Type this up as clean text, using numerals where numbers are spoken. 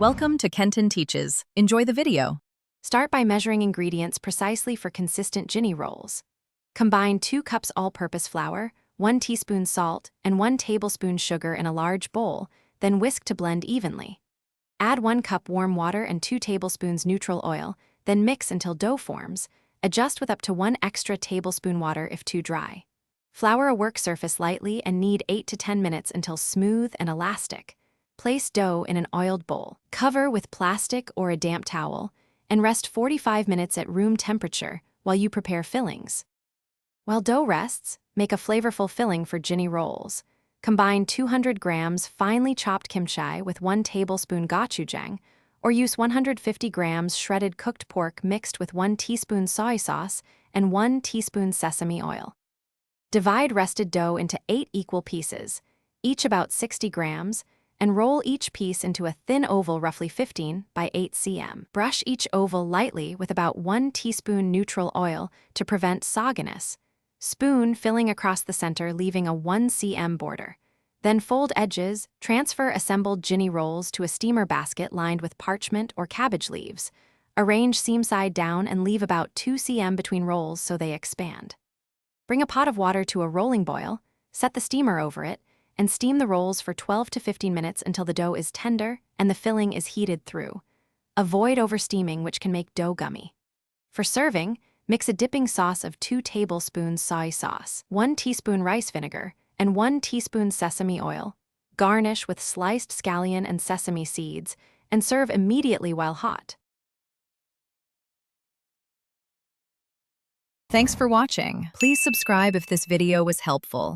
Welcome to Kenton Teaches. Enjoy the video. Start by measuring ingredients precisely for consistent Jini rolls. Combine 2 cups all-purpose flour, 1 teaspoon salt, and 1 tablespoon sugar in a large bowl, then whisk to blend evenly. Add 1 cup warm water and 2 tablespoons neutral oil, then mix until dough forms. Adjust with up to 1 extra tablespoon water if too dry. Flour a work surface lightly and knead 8 to 10 minutes until smooth and elastic. Place dough in an oiled bowl. Cover with plastic or a damp towel, and rest 45 minutes at room temperature while you prepare fillings. While dough rests, make a flavorful filling for Jini rolls. Combine 200 grams finely chopped kimchi with 1 tablespoon gochujang, or use 150 grams shredded cooked pork mixed with 1 teaspoon soy sauce and 1 teaspoon sesame oil. Divide rested dough into 8 equal pieces, each about 60 grams, and roll each piece into a thin oval roughly 15 by 8 cm. Brush each oval lightly with about 1 teaspoon neutral oil to prevent sogginess. Spoon filling across the center, leaving a 1 cm border. Then fold edges, transfer assembled Jini rolls to a steamer basket lined with parchment or cabbage leaves. Arrange seam side down and leave about 2 cm between rolls so they expand. Bring a pot of water to a rolling boil, set the steamer over it, and steam the rolls for 12 to 15 minutes until the dough is tender and the filling is heated through. Avoid oversteaming, which can make dough gummy. For serving, mix a dipping sauce of 2 tablespoons soy sauce, 1 teaspoon rice vinegar, and 1 teaspoon sesame oil. Garnish with sliced scallion and sesame seeds, and serve immediately while hot. Thanks for watching. Please subscribe if this video was helpful.